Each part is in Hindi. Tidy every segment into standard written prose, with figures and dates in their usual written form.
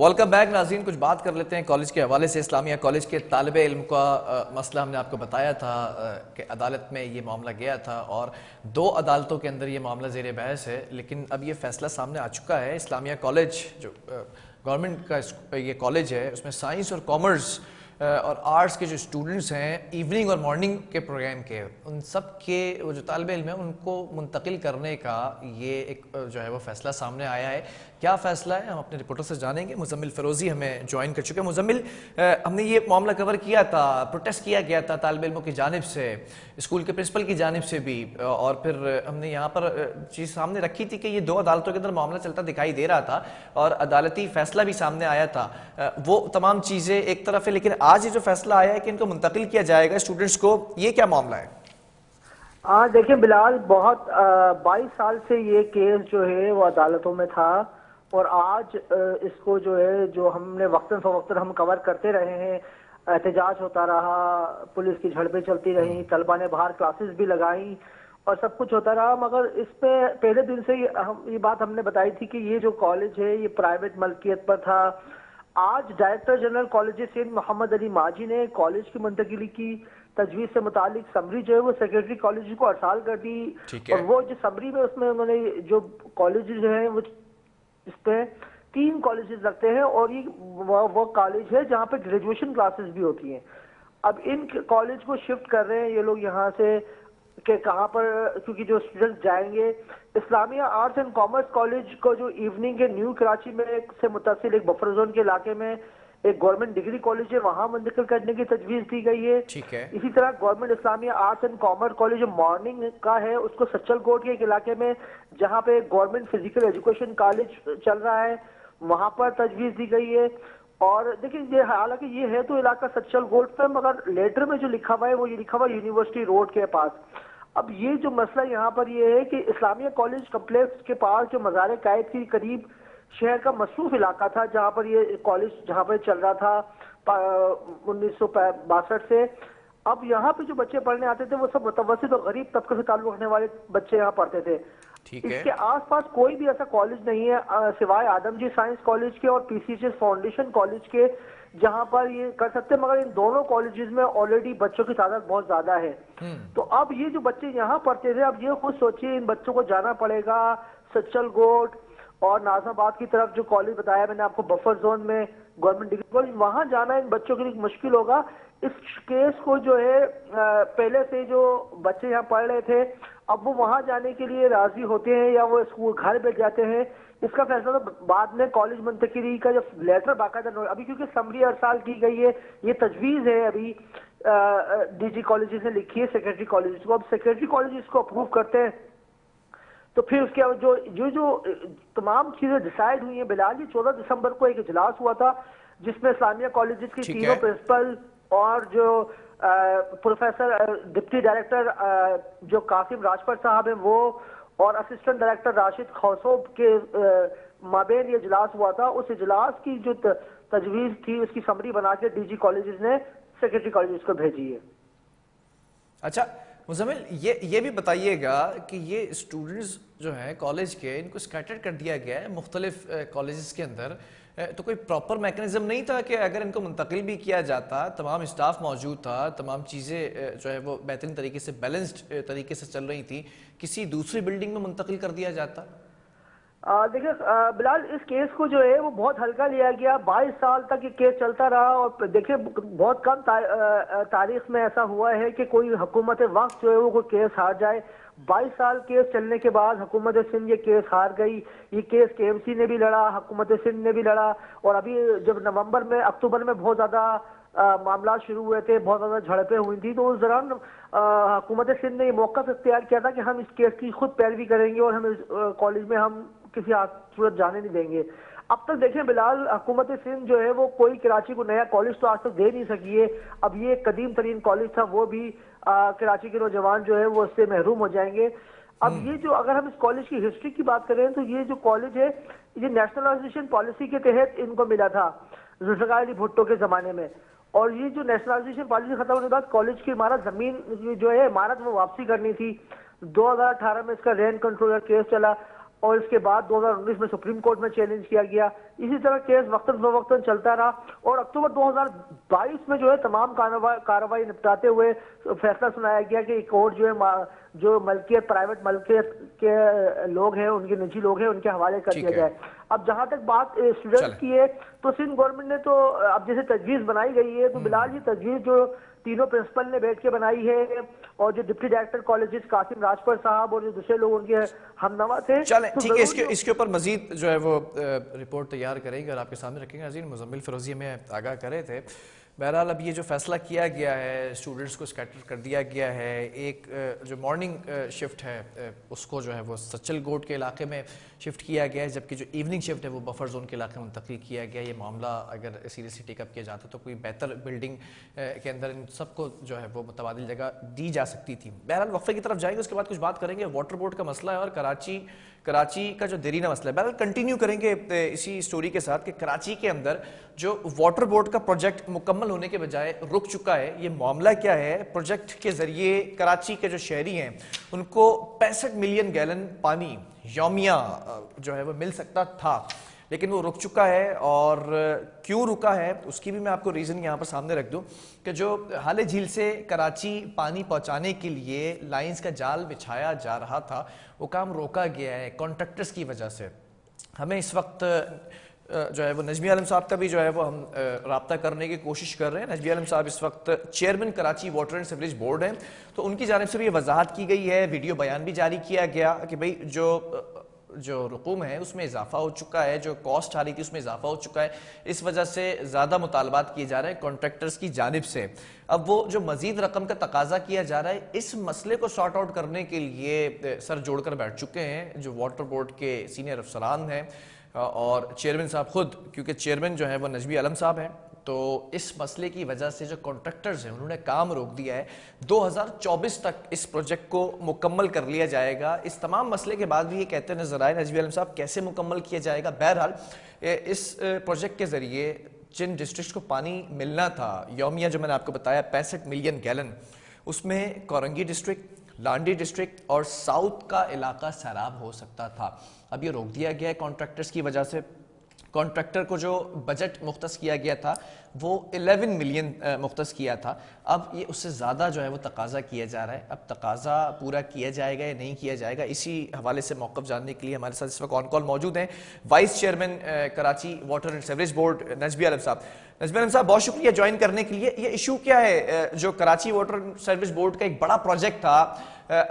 वेलकम बैक नाज़रीन। कुछ बात कर लेते हैं कॉलेज के हवाले से। इस्लामिया कॉलेज के तालिबे इल्म का मसला हमने आपको बताया था कि अदालत में ये मामला गया था और 2 अदालतों के अंदर ये मामला ज़ेर बहस है, लेकिन अब ये फैसला सामने आ चुका है। इस्लामिया कॉलेज जो गवर्नमेंट का ये कॉलेज है, उसमें साइंस और कॉमर्स और आर्ट्स के जो स्टूडेंट्स हैं इवनिंग और मॉर्निंग के प्रोग्राम के, उन सब के वो जो तालिबे इल्म है उनको मुंतकिल करने का ये एक जो है वो फैसला सामने आया है। क्या फ़ैसला है हम अपने रिपोर्टर से जानेंगे। मुजम्मिल फ़िरोज़ी हमें ज्वाइन कर चुके हैं। मुजम्मिल, हमने ये मामला कवर किया था, प्रोटेस्ट किया गया था तालिबे इल्मों की जानिब से, स्कूल के प्रिंसिपल की जानिब से भी, और फिर हमने यहाँ पर चीज़ सामने रखी थी कि ये 2 अदालतों के अंदर मामला चलता दिखाई दे रहा था और अदालती फ़ैसला भी सामने आया था। वो तमाम चीज़ें एक तरफ है, लेकिन आज ये जो फैसला आया है कि इनको मुंतकिल किया जाएगा स्टूडेंट्स को, ये क्या मामला है? देखिए बिलाल, बहुत 22 साल से ये केस जो है वो अदालतों में था और आज इसको जो है जो हमने वक्तन फवक्तन हम कवर करते रहे हैं। एहतजाज होता रहा, पुलिस की झड़पें चलती रही, तलबा ने बाहर क्लासेस भी लगाई और सब कुछ होता रहा, मगर इस पे पहले दिन से ये बात हमने बताई थी कि ये जो कॉलेज है ये प्राइवेट मलकियत पर था। आज director general college Sindh Mohammad Ali Maji ने कॉलेज की मुंतकिली की तजवीज से मुतालिक समरी जो है वो सेक्रेटरी कॉलेज को अरसाल कर दी। और वो जो समरी में उसमें उन्होंने जो कॉलेज जो है वो इस पे 3 कॉलेजेस लगते हैं और ये वो कॉलेज है जहाँ पे ग्रेजुएशन क्लासेस भी होती हैं। अब इन कॉलेज को शिफ्ट कर रहे हैं ये लोग यहाँ से कि कहाँ पर, क्योंकि जो स्टूडेंट्स जाएंगे Islamia arts and commerce college को जो इवनिंग के न्यू कराची में से मुत्तसिल एक बफर जोन के इलाके में एक गवर्नमेंट डिग्री कॉलेज है, वहां मुंतकिल करने की तजवीज दी गई है। ठीक है। इसी तरह government Islamia arts and commerce college जो मॉर्निंग का है उसको सच्चल कोट के एक इलाके में जहां पे गवर्नमेंट फिजिकल एजुकेशन कॉलेज चल रहा है वहां पर तजवीज दी गई है। और देखिए ये हालांकि ये है तो इलाका सच्चल कोट पे, मगर लेटर में जो लिखा हुआ है वो ये लिखा हुआ है यूनिवर्सिटी रोड के पास। अब ये जो मसला यहाँ पर ये है कि इस्लामिया कॉलेज कम्प्लेक्स के पास जो मज़ार कायद के करीब शहर का मसरूफ इलाका था जहाँ पर ये कॉलेज जहाँ पर चल रहा था 1962 से। अब यहाँ पे जो बच्चे पढ़ने आते थे वो सब मुतवस्सित और गरीब तबके से ताल्लुक रखने वाले बच्चे यहाँ पढ़ते थे। इसके आसपास कोई भी ऐसा कॉलेज नहीं है सिवाय आदमजी साइंस कॉलेज के और पीसीएस फाउंडेशन कॉलेज के जहां पर ये कर सकते हैं, मगर इन दोनों कॉलेजेस में ऑलरेडी बच्चों की तादाद बहुत ज्यादा है। तो अब ये जो बच्चे यहाँ पढ़ते थे, अब ये खुद सोचिए इन बच्चों को जाना पड़ेगा सच्चल गोट और नाजमाबाद की तरफ जो कॉलेज बताया मैंने आपको बफर जोन में गवर्नमेंट डिग्री कॉलेज, वहां जाना इन बच्चों के लिए मुश्किल होगा। इस केस को जो है पहले से जो बच्चे यहाँ पढ़ रहे थे अब वो वहां जाने के लिए राजी होते हैं या वो स्कूल घर भेज जाते हैं, इसका फैसला तो बाद में कॉलेज मुंतकिली का जो लेटर बाकायदा अभी क्योंकि समरी अरसाल की गई है, ये तजवीज है अभी डीजी कॉलेज ने लिखी है सेक्रेटरी कॉलेज को। अब सेक्रेटरी कॉलेज इसको अप्रूव करते हैं तो फिर उसके जो जो जो तमाम चीजें डिसाइड हुई हैं बिलाल, ये 14 दिसंबर को एक इजलास हुआ था जिसमें इस्लामिया कॉलेजेस के तीनों प्रिंसिपल और जो प्रोफेसर डिप्टी डायरेक्टर जो कासिम राजपत साहब हैं वो और असिस्टेंट डायरेक्टर राशिद खौसोब के माबेन ये इजलास हुआ था। उस इजलास की जो तजवीज थी उसकी समरी बना के डीजी कॉलेजेस ने सेक्रेटरी कॉलेजेस को भेजी है। अच्छा मुजम्मिल, ये भी बताइएगा कि ये स्टूडेंट्स जो हैं कॉलेज के, इनको स्कैटर्ड कर दिया गया है मुख्तलिफ कॉलेजेस के अंदर, तो कोई प्रॉपर मैकेनिज्म नहीं था कि अगर इनको मुंतकिल भी किया जाता, तमाम स्टाफ मौजूद था, तमाम चीज़ें जो है वो बेहतरीन तरीके से बैलेंस्ड तरीके से चल रही थी, किसी दूसरी बिल्डिंग में मुंतकिल कर दिया जाता? देखिए बिलाल, इस केस को जो है वो बहुत हल्का लिया गया। 22 साल तक ये केस चलता रहा और देखिए बहुत कम तारीख में ऐसा हुआ है कि कोई हुकूमत वक्त जो है वो कोई केस हार जाए। 22 साल केस चलने के बाद हुकूमत सिंध ये केस हार गई। ये केस केएमसी ने भी लड़ा, हुकूमत सिंध ने भी लड़ा और अभी जब नवंबर में अक्टूबर में बहुत ज्यादा मामला शुरू हुए थे, बहुत ज्यादा झड़पें हुई थी, तो उस दौरान हुकूमत सिंध ने ये मौका इख्तियार किया था कि हम इस केस की खुद पैरवी करेंगे और हम इस कॉलेज में हम किसी सूरत जाने नहीं देंगे। अब तक देखें बिलाल, हुकूमत सिंध जो है वो कोई कराची को नया कॉलेज तो आज तक दे नहीं सकी है। अब ये कदीम तरीन कॉलेज था, वो भी कराची के नौजवान जो है वो उससे महरूम हो जाएंगे। अब ये जो अगर हम इस कॉलेज की हिस्ट्री की बात करें तो ये जो कॉलेज है ये नेशनलाइजेशन पॉलिसी के तहत इनको मिला था जुल्फ़िकार अली भुट्टो के जमाने में, और ये जो नेशनलाइजेशन पॉलिसी खत्म होने के बाद कॉलेज की इमारत जमीन जो है इमारत वो वापसी करनी थी। 2018 में इसका रैंड कंट्रोलर केस चला। और इसके बाद 2019 में सुप्रीम कोर्ट में चैलेंज किया गया। इसी तरह केस वक्तन फवक्तन चलता रहा और अक्टूबर 2022 में जो है तमाम कार्रवाई निपटाते हुए फैसला सुनाया गया कि कोर्ट जो है जो मलकियत प्राइवेट मलकियत के लोग हैं, उनके निजी लोग हैं, उनके हवाले कर दिया जाए। अब जहां तक बात स्टूडेंट्स की है तो सिंध गवर्नमेंट ने तो अब जैसे तजवीज बनाई गई है तो बिलाल जी तजवीज जो तीनों प्रिंसिपल ने बैठ के बनाई है और जो deputy director colleges Qasim Rajpar साहब और जो दूसरे लोग उनके हमनवा थे। चलें ठीक है, इसके ऊपर मजीद जो है वो रिपोर्ट तैयार करेंगे और आपके सामने रखेंगे। अजीज मुजम्मिल फिरोजी में आगाह करे थे। बहरहाल अब ये जो फैसला किया गया है, स्टूडेंट्स को स्कैटर कर दिया गया है। एक जो मॉर्निंग शिफ्ट है उसको जो है वो सच्चल गोट के इलाके में शिफ्ट किया गया है, जबकि जो इवनिंग शिफ्ट है वो बफर जोन के इलाके में मुंतकिल किया गया। ये मामला अगर सीरियसली टेकअप किया जाता तो कोई बेहतर बिल्डिंग के अंदर इन सबको जो है वो मुतबादिल जगह दी जा सकती थी। बहरहाल वक्फे की तरफ जाएंगे, उसके बाद कुछ बात करेंगे। वाटर बोर्ड का मसला है और कराची का जो देरीना मसला है। बहरहाल कंटिन्यू करेंगे इसी स्टोरी के साथ कि कराची के अंदर जो वाटर बोर्ड का प्रोजेक्ट मुकम्मल होने के बजाय रुक चुका है, ये मामला क्या है। प्रोजेक्ट के जरिए कराची के जो शहरी हैं उनको 65 मिलियन गैलन पानी यौमिया जो है वो मिल सकता था, लेकिन वो रुक चुका है। और क्यों रुका है उसकी भी मैं आपको रीज़न यहाँ पर सामने रख दूँ कि जो हाले झील से कराची पानी पहुँचाने के लिए लाइंस का जाल बिछाया जा रहा था वो काम रोका गया है कॉन्ट्रैक्टर्स की वजह से। हमें इस वक्त जो है वो नजमी आलम साहब का भी जो है वो हम राब्ता करने की कोशिश कर रहे हैं। नजमी आलम साहब इस वक्त chairman Karachi water and sewerage board हैं, तो उनकी जानिब से भी ये वजाहत की गई है, वीडियो बयान भी जारी किया गया कि भाई जो रकूम है उसमें इजाफा हो चुका है, जो कॉस्ट आ रही थी उसमें इजाफा हो चुका है, इस वजह से ज़्यादा मुतालबात किए जा रहे हैं कॉन्ट्रैक्टर्स की जानिब से। अब वो जो मजीद रकम का तकाजा किया जा रहा है, इस मसले को सॉर्ट आउट करने के लिए सर जोड़कर बैठ चुके हैं जो वाटर बोर्ड के सीनियर अफसरान हैं और चेयरमैन साहब खुद, क्योंकि चेयरमैन जो है वो नजमी आलम साहब हैं। तो इस मसले की वजह से जो कॉन्ट्रैक्टर्स हैं उन्होंने काम रोक दिया है। 2024 तक इस प्रोजेक्ट को मुकम्मल कर लिया जाएगा। इस तमाम मसले के बाद भी ये कहते नजर आए नजमी आलम साहब कैसे मुकम्मल किया जाएगा। बहरहाल इस प्रोजेक्ट के जरिए जिन डिस्ट्रिक्ट को पानी मिलना था यौमिया, जो मैंने आपको बताया 65 मिलियन गैलन, उसमें कोरंगी डिस्ट्रिक्ट, लांडी डिस्ट्रिक्ट और साउथ का इलाका सैराब हो सकता था। अब ये रोक दिया गया है कॉन्ट्रैक्टर्स की वजह से। कॉन्ट्रैक्टर को जो बजट मुख्तस किया गया था वो 11 मिलियन मुख्तस किया था। अब ये उससे ज़्यादा जो है वो तकाजा किया जा रहा है। अब तकाजा पूरा किया जाएगा या नहीं किया जाएगा, इसी हवाले से मौक़िफ़ जानने के लिए हमारे साथ इस वक्त ऑन कॉल मौजूद हैं vice chairman Karachi water and sewerage board Najmi Alam साहब। नजमी आलम साहब बहुत शुक्रिया ज्वाइन करने के लिए। ये इशू क्या है जो Karachi water and sewerage board का एक बड़ा प्रोजेक्ट था,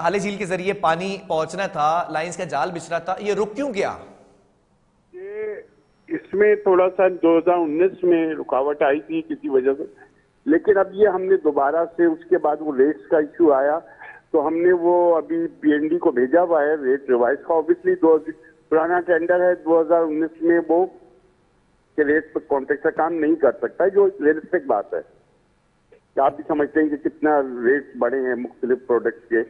हाले झील के जरिए पानी पहुंचना था, लाइन्स का जाल बिछना था, ये रुक क्यों गया? इसमें थोड़ा सा 2019 में रुकावट आई थी किसी वजह से, लेकिन अब ये हमने दोबारा से उसके बाद वो रेट्स का इशू आया तो हमने वो अभी पीएनडी को भेजा हुआ है रेट रिवाइज का। ऑब्वियसली पुराना टेंडर है 2019 में वो के रेट पर कॉन्ट्रैक्टर काम नहीं कर सकता है, जो रियलिस्टिक बात है। आप भी समझते हैं कि कितना रेट बढ़े हैं मुख्तलिफ प्रोडक्ट्स के।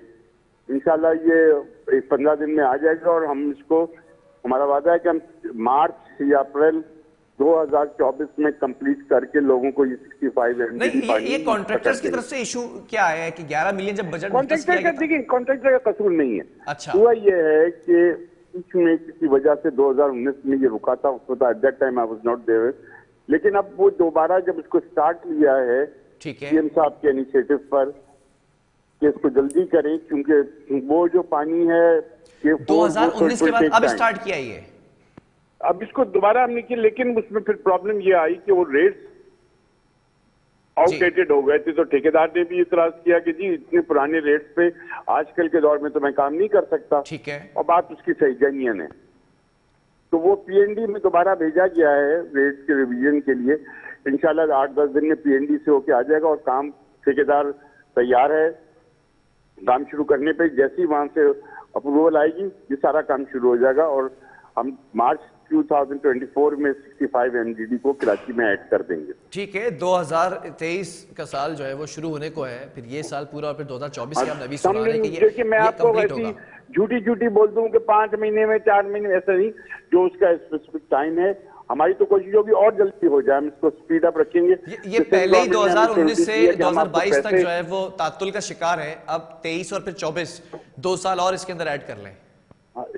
इंशाल्लाह ये 15 दिन में आ जाएगा और हम इसको, हमारा वादा है कि हम मार्च या अप्रैल 2024 में कंप्लीट करके लोगों को ये 65 नहीं, ये कॉन्ट्रैक्टर्स की तरफ से इशू क्या है कि 11 मिलियन जब बजट कॉन्ट्रैक्टर का, देखिए कॉन्ट्रैक्टर का कसूर नहीं है। अच्छा, हुआ ये है कि इसमें किसी वजह से 2019 में ये रुका था, उसको at that time I was not there, लेकिन अब वो दोबारा जब इसको स्टार्ट लिया है सीएम साहब के इनिशिएटिव पर कि इसको जल्दी करें, क्योंकि वो जो पानी है 2019 के बाद अब स्टार्ट किया ये, अब इसको दोबारा हमने की, लेकिन उसमें फिर प्रॉब्लम ये आई कि वो रेट्स आउटडेटेड हो गए थे। तो ठेकेदार ने भी इतराज किया कि जी इतने पुराने रेट्स पे आजकल के दौर में तो मैं काम नहीं कर सकता। ठीक है, और बात उसकी सही जेन्युइन है। तो वो पीएनडी में दोबारा भेजा गया है रेट्स के रिवीजन के लिए। इंशाल्लाह 8-10 दिन में पीएनडी से होके आ जाएगा और काम ठेकेदार तैयार है काम शुरू करने पे। जैसे ही वहां से अप्रूवल आएगी ये सारा काम शुरू हो जाएगा और हम मार्च 2024 में 65 MGD को कराची में ऐड कर देंगे। ठीक है, 2023 का साल जो है वो शुरू होने को है, फिर ये साल पूरा और फिर 2024 के आप नबी सुना रहे हैं कि ये मैं आपको वैसी झूठी बोल दूं कि 5 महीने में 4 महीने में, ऐसा नहीं, जो उसका स्पेसिफिक टाइम है। हमारी तो कोशिश होगी और जल्दी हो जाए, हम इसको स्पीड अप रखेंगे। ये पहले ही 2019 से 2022 तक जो है वो तात्तुल का शिकार है। अब 23 और फिर 24 2 साल और इसके अंदर ऐड कर लें।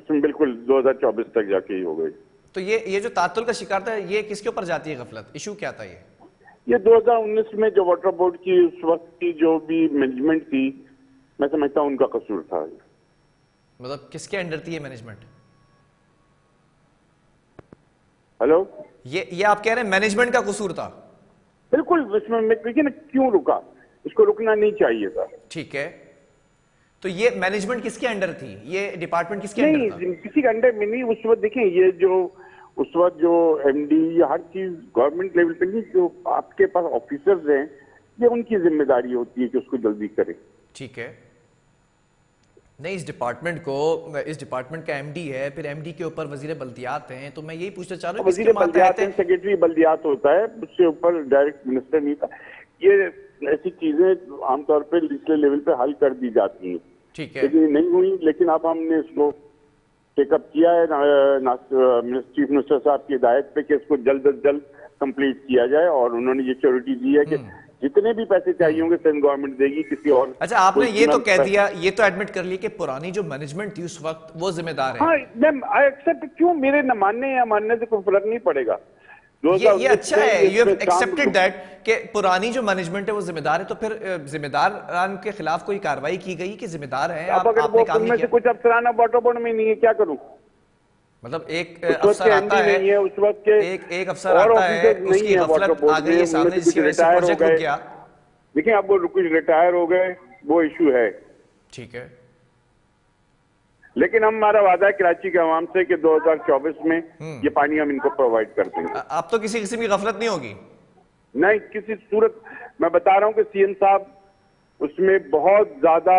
इसमें बिल्कुल 2024 तक जाके ही हो गई। तो ये जो तातुल का शिकार था, ये किसके ऊपर जाती है गफलत? इशू क्या था ये 2019 में जो वाटर बोर्ड की उस वक्त की जो भी मैनेजमेंट थी, मैं समझता हूं उनका कसूर था। मतलब किसके अंडर थी ये मैनेजमेंट? हेलो, ये आप कह रहे हैं मैनेजमेंट का कसूर था? बिल्कुल। इसमें देखिए ना क्यों रुका, इसको रुकना नहीं चाहिए था। ठीक है, तो ये मैनेजमेंट किसके अंडर थी? ये डिपार्टमेंट किसके अंडर था? नहीं, किसी के अंडर में नहीं। उस वक्त देखें, ये जो उस वक्त जो एमडी, ये हर चीज गवर्नमेंट लेवल पे नहीं, जो आपके पास ऑफिसर्स हैं, ये उनकी जिम्मेदारी होती है कि उसको जल्दी करें। ठीक है, नहीं इस डिपार्टमेंट का एमडी है, फिर एमडी के ऊपर वजीर बल्दियात हैं, तो मैं यही पूछना चाह रहा हूँ वजीर बल्दियात हैं, सेक्रेटरी बल्दियात होता है, उससे ऊपर डायरेक्ट मिनिस्टर नहीं था। ये ऐसी चीजें आमतौर पर निचले लेवल पे हल कर दी जाती हैं। ठीक है, लेकिन नहीं हुई। लेकिन अब हमने इसको टेकअप किया है चीफ मिनिस्टर साहब की हिदायत पे कि इसको जल्द अज जल्द कंप्लीट किया जाए, और उन्होंने ये श्योरिटी दी है कि जितने भी पैसे चाहिए होंगे सेंट्रल गवर्नमेंट देगी, किसी और। अच्छा, आपने ये तो कह दिया, ये तो एडमिट कर लिया कि पुरानी जो मैनेजमेंट थी उस वक्त वो जिम्मेदार है। हाँ, आई एक्सेप्ट। क्यों, मेरे न मानने या मानने से कोई फर्क नहीं पड़ेगा। ये अच्छा है, यू हैव एक्सेप्टेड दैट कि पुरानी जो मैनेजमेंट है वो जिम्मेदार है। तो फिर जिम्मेदार के खिलाफ कोई कार्रवाई की गई कि जिम्मेदार है? अब अगर वो उनमें से कुछ अफसराना वाटर बोर्ड में नहीं है, क्या करूं? मतलब एक अफसर आता है, उस वक्त के एक अफसर आता है, उसकी गफलत आ गई है सामने, जिसकी वजह से प्रोजेक्ट रुक गया। देखिए, अब वो कुछ रिटायर हो गए, वो इशू है। ठीक है, लेकिन हमारा वादा है कराची के अवाम से कि 2024 में ये पानी हम इनको प्रोवाइड कर देंगे। अब तो किसी किस्म की गफलत नहीं होगी? नहीं, किसी सूरत। मैं बता रहा हूं कि सीएम साहब उसमें बहुत ज्यादा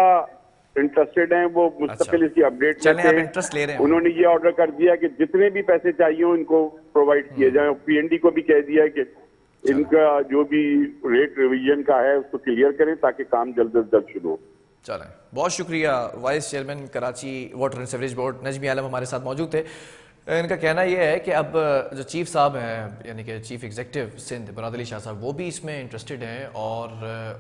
इंटरेस्टेड हैं। वो मुस्तकिल इसकी अपडेट लेते हैं, इंटरेस्ट ले रहे हैं। उन्होंने ये ऑर्डर कर दिया कि जितने भी पैसे चाहिए हो इनको प्रोवाइड किए जाए। पीएनडी को भी कह दिया कि इनका जो भी रेट रिवीजन का है उसको क्लियर करें ताकि काम जल्द से जल्द शुरू हो। चलें, बहुत शुक्रिया। Vice chairman Karachi water and sewerage board Najmi Alam हमारे साथ मौजूद थे। इनका कहना यह है कि अब जो चीफ साहब हैं, यानी कि चीफ एग्जीक्यूटिव सिंध मुराद अली शाह साहब, वो भी इसमें इंटरेस्टेड हैं और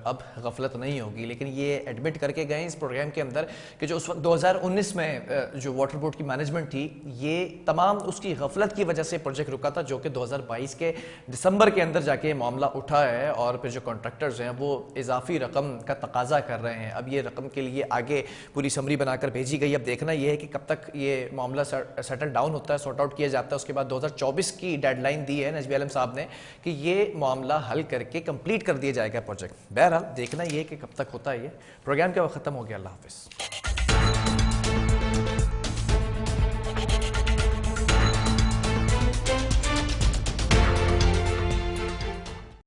अब गफलत नहीं होगी। लेकिन ये एडमिट करके गए इस प्रोग्राम के अंदर कि जो उस वक्त 2019 में जो वाटर बोर्ड की मैनेजमेंट थी, ये तमाम उसकी गफलत की वजह से प्रोजेक्ट रुका था, जो कि 2022 के दिसंबर के अंदर जाके ये मामला उठा है। और फिर जो कॉन्ट्रैक्टर्स हैं वो इजाफी रकम का तकाजा कर रहे हैं। अब ये रकम के लिए आगे पूरी समरी बनाकर भेजी गई। अब देखना यह है कि कब तक ये मामला सेटल डाउन होता है, सॉर्ट आउट किया जाता है। उसके बाद 2024 की डेडलाइन दी है नजमी आलम साहब ने कि ये मामला हल करके कंप्लीट कर दिया जाएगा प्रोजेक्ट। बहरहाल देखना ये है कि कब तक होता है। ये प्रोग्राम क्या खत्म हो गया। अल्लाह हाफिज।